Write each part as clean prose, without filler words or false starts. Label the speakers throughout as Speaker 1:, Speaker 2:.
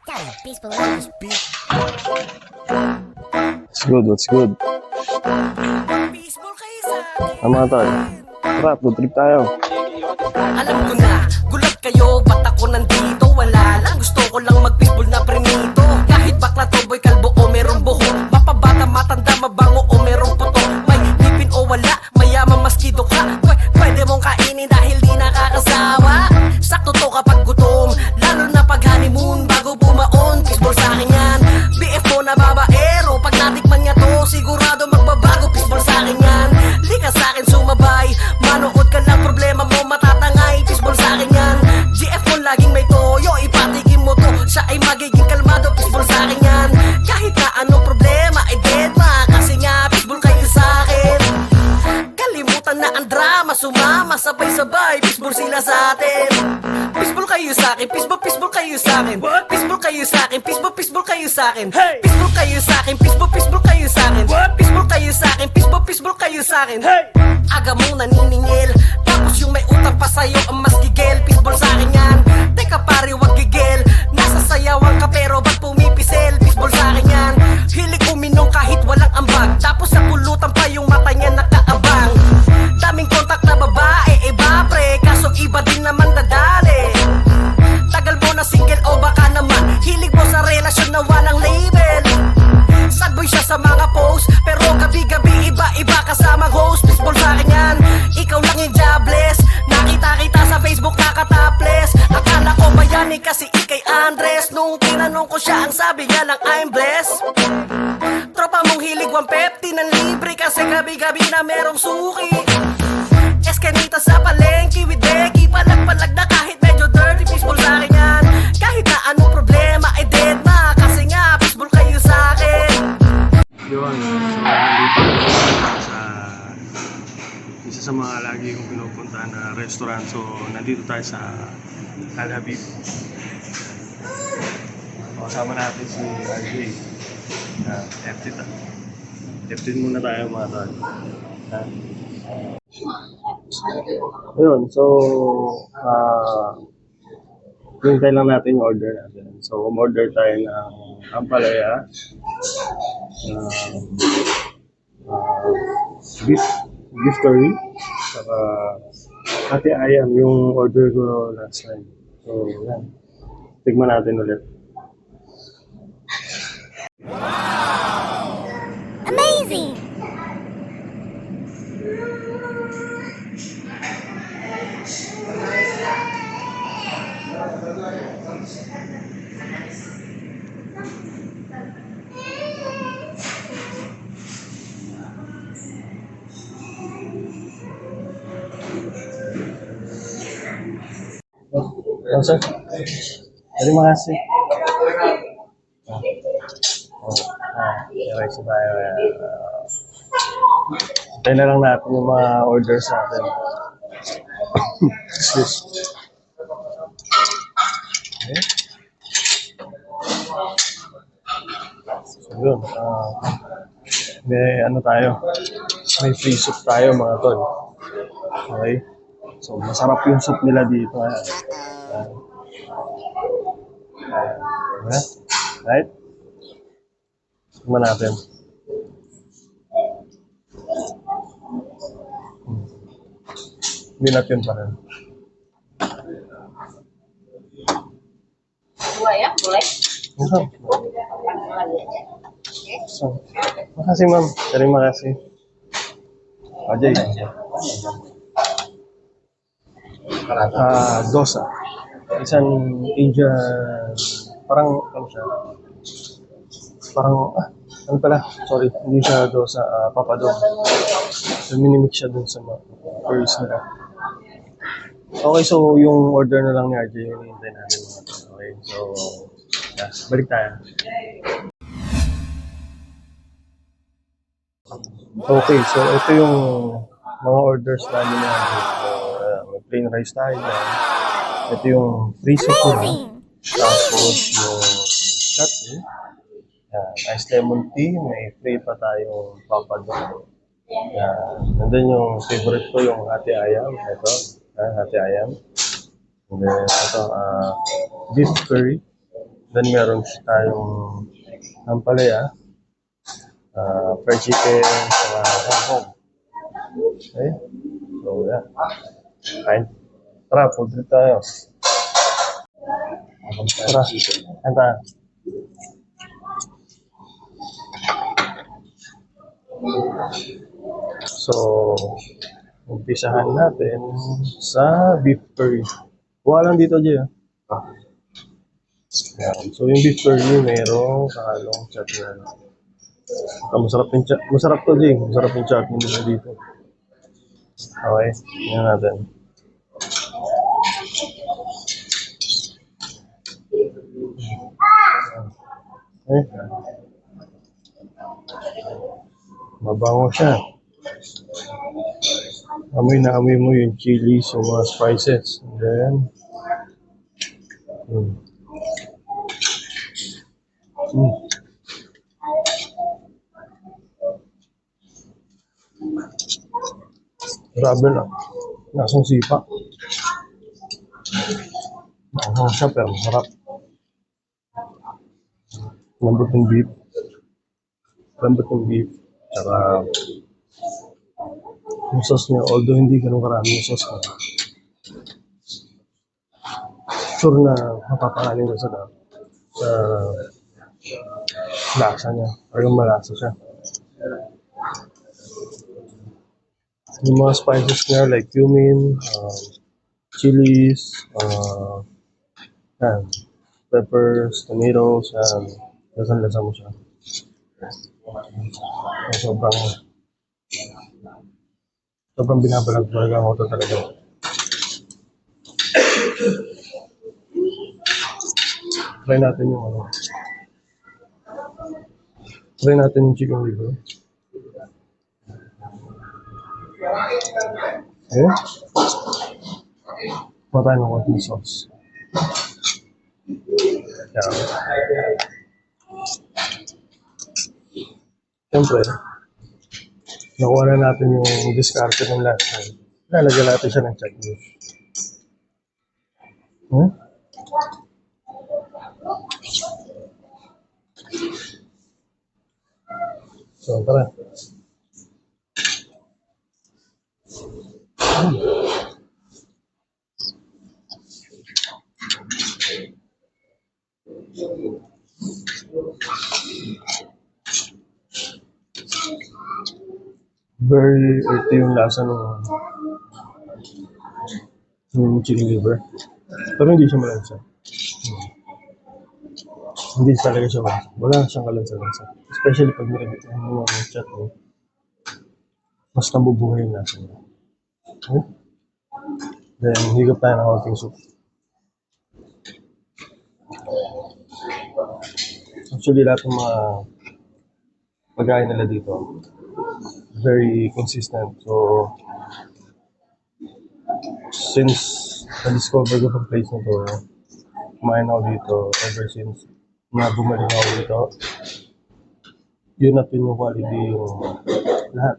Speaker 1: What's good, what's good? Mga tol, tara, food trip tayo.
Speaker 2: Alam ko na, gulat kayo, ba't ako nandito? Wala lang, gusto ko lang mag-baseball na prenito. Kahit bakla to, boy, kalbo o merong buhok, mapabata, matanda, mabango o merong puto, may ngipin o wala, mayaman maskido ka, pwede mong kainin dahil di nakakasawa. Sakto to kapag gutom, lalo na pag honeymoon, bago bumaon, baseball sa akin yan. BF mo na babaero, pag natikman niya to, sigurado magbabago, baseball sa akin yan. Lika sa akin sumabay, manood ka lang, problema mo matatangay, baseball sa akin yan. GF mo laging may toyo, ipatikin mo to, siya ay magiging kalmado, baseball sa akin yan. Kahit na anong problema, ay deadma, kasi nga baseball kayo sa akin. Kalimutan na ang drama, sumama, sabay-sabay, baseball sila sa atin. Baseball kayo sa akin, baseball kayo sa akin. Baseball kayo sa akin, baseball kayo sa akin. Baseball kayo sa akin, baseball kayo sa akin. Baseball kayo sa akin, baseball kayo sa akin. Aga mong naniningil, tapos yung may utang pa sa'yo ang mas gigil. Baseball sa akin yan, teka pare wag gigil. Nasa sayawan ka pero ba't pumipisel? Baseball sa akin yan, hilig uminom kahit walang ambag, tapos sa pulutan pa yung mata niya nakaabang. Daming kontak na babae, iba pre, kaso iba din naman dadali. Tagal mo na single o baka naman hilig mo sa relasyon na walang label. Sad boy siya sa mga post, pero gabi-gabi iba-iba kasamang host. Baseball sa akin yan, ikaw lang yung jobless. Nakita-kita sa Facebook nakataples. Akala ko bayani kasi ikay Andres. Nung tinanong ko siya, ang sabi niya lang I'm blessed. Tropa mong hilig 150 ng libre, kasi gabi-gabi na merong suki. Eskanita sa palengke with Becky, palag-palag na kahit medyo dirty. Baseball sa akin yan, kahit na anong problema ay dead na, kasi nga baseball kayo sa akin.
Speaker 1: Yun, so nandito sa isa sa mga lagi kong pinupunta na restaurant. So, nandito tayo sa Al Habib. Kasama natin si RJ. F10 muna tayo mga tol. Ayun, so hintay lang natin yung order natin. So, umorder tayo ng ampalaya, beef curry, saka ate ayam yung order ko last time. So, yan. Tignan natin ulit.
Speaker 3: Amazing!
Speaker 1: Oh, sir. Terima kasih. Okay, so tayo. Tayo na lang natin yung mga orders natin. Excuse. Okay. So, yun. May ano tayo. May free soup tayo mga tol. Okay. So, masarap yung soup nila dito. Right? Tignan natin. Binat yun pa rin.
Speaker 3: Dua ya, boleh?
Speaker 1: So, makasih ma'am. Terima kasih. Ajay. Dosa. Isang Indian, parang ano siya? Parang, ano pala? Sorry, hindi siya dosa, papadog. So, minimix siya dun sa mga curries nila. Okay, so yung order na lang ni RJ, yung hinihintay natin. Okay, so, yeah, balik tayo. Okay, so ito yung mga orders namin na may plain rice tayo. Ito yung free soup na. Tapos yung chutney. Ice lemon tea. May free pa tayong papadog. Nandun yung favorite ko, yung hati ayam. Ito, hati ayam. And then ito, beef curry. Then meron tayong ampalaya, fried chicken, hong. Okay? So, yeah. Kain. Tara, food trip tayo. Tara, kain tayo. So, umpisahan natin sa beef curry. Kuha lang dito, Jay. Yan. So, yung beef curry, merong kahalong chutney. Masarap to, Jay. Masarap yung chutney nila dito. Okay, yan natin. Okay. Mabango siya. Amoy na amoy mo yung chilies, yung mga spices. And then, mm. Mm. Grabe lang. Lasang sipa. Mahal siya pero masarap. Lambot ng beef. Tsaka yung sauce niya, although hindi ganun karami yung sauce niya. Sure na mapapakanin ko sa lasa niya. Or yung malasa siya. Yung mga spices niya like cumin, chilies, peppers, tomatoes, lasang-lasa mo siya. Sobrang binabalag talaga ako ito talaga. Try natin yung chicken liver. Okay. Matayin ng konting sauce. Yan. Siyempre, nakuha na natin yung diskarte ng last time. Lalagyan natin siya ng chutney. So, tara. Very earthy yung lasa ng chicken liver. Pero hindi siya malansa. Hindi talaga siya malansa. Wala siyang kalansa-lansa. Especially pag nilagay mo ng chutney. Mas nabubuhay yung lasa niya. Okay? Then, higop tayo ng konting soup. Actually, lahat ng mga pagkain nila dito, very consistent. So, since na-discover ko yung place na to, kumain ako dito ever since na bumalik ako dito. Yun na quality yung lahat.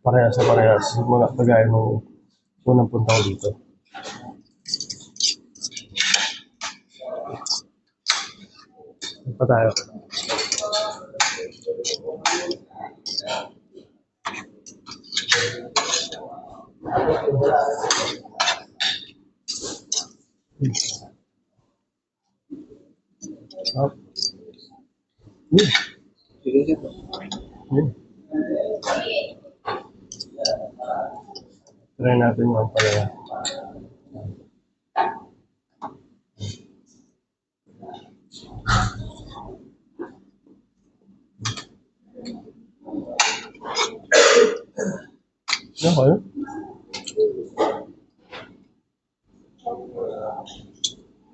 Speaker 1: Parehas sa parehas. Yung mga pagkain nung unang punta ko dito. Pa tayo. Up. Try natin yung ampalaya. Okay.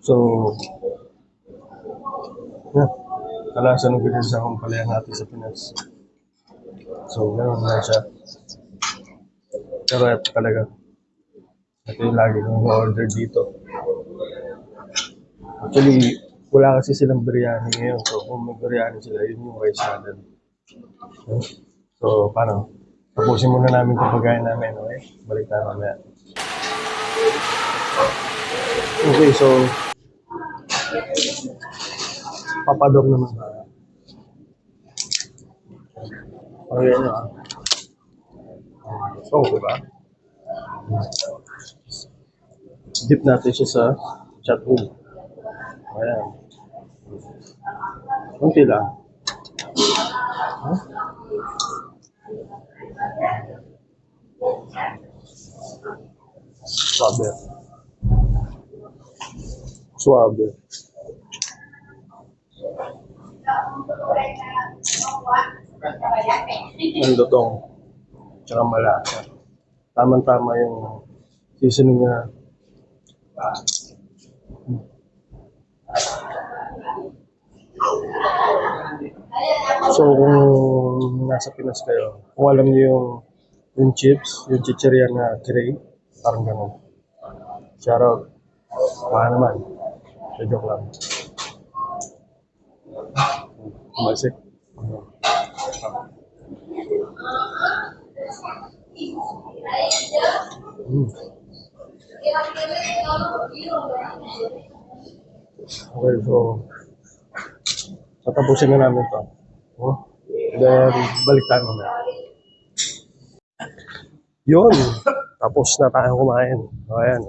Speaker 1: So, yeah. Kalasa ng ganyan sa ampalaya natin sa Pinas. So, gano'n na siya. Pero ito talaga. Ito yung lagi kong order dito. Actually, wala kasi silang biryani ngayon. So, kung may biryani sila, yun yung rice natin. So, paano? Tapusin muna namin itong pagkain namin. Okay? Balik tayo mamaya. Okay, so Papadog naman. Ayan nyo ah. So, diba? Dip natin siya sa chat room. Ayan. Kunti lang. Huh? Suabe. Suabe. Ang lutong. Tsaka malasa. Tama-tama yung seasoning niya. So, kung nasa Pinas kayo, kung alam niyo yung chips, yung chichirya na gray, parang gano'n. Shoutout. Baka naman. So, joke lang. Masik. Okay, so tatapusin na namin to. Then, balik tayo mamaya. Yun! Tapos na tayo kumain. O, ayan.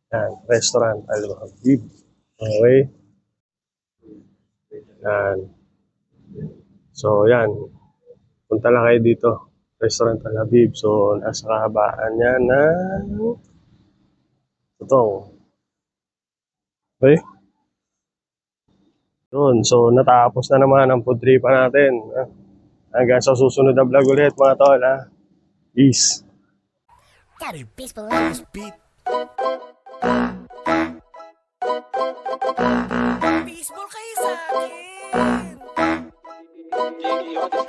Speaker 1: Ayan, restaurant Al-Habib. Okay. Yan. So, yan. Punta lang kayo dito. Restaurant Al-Habib. So, nasa kahabaan niya ng Tutong. Okay? Yun. So, natapos na naman ang food trip natin. Hanggang sa susunod na vlog ulit, mga tol. Peace.
Speaker 3: Gotta be peaceful in this beat.
Speaker 2: Peaceful kayo sa akin.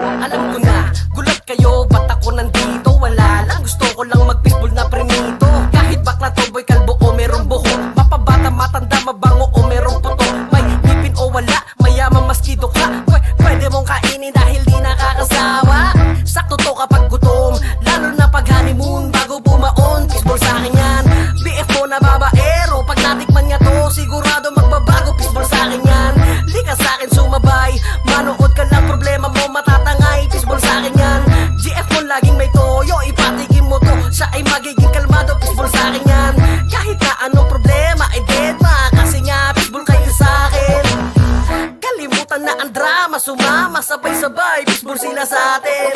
Speaker 2: Alam ko na, gulat kayo, ba't ako nandito? Wala lang, gusto ko lang mag-peaceful na prenito. Kahit bakla to boy, kalbo o merong buhok, mapabata, matanda, mabango o merong puto, may ngipin o wala, mayaman maskido ka, pwede mong kainin dahil di nakakasawa. Sakto to kapag gutom, lalo na pag honeymoon, bago bumaon, peaceful sa akin yan. BF mo na babaero, pag natikman niya to, sigurado magbabago, peaceful sa akin yan. Di ka sa akin sumabay, manood ka lang, problema mo matatangay, peaceful sa akin yan. GF mo laging may toyo, ipatikim mo to, siya ay magiging kalmado, peaceful sa akin yan. Kahit na anong problema ay deadma, kasi nga peaceful kayo sa akin. Kalimutan na ang drama, sumama sabay-sabay, peaceful sila sa atin.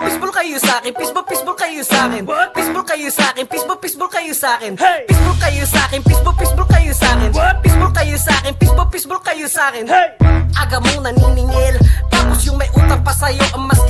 Speaker 2: Peaceful kayo sa akin, peaceful kayo sa akin. Peaceful kayo sa akin, peaceful kayo sa akin. Peaceful kayo sa akin, peaceful kayo sa akin. Peaceful kayo sa akin, peaceful kayo sa akin. Aga mong naniningil, tapos yung may utang pa sa'yo ang mas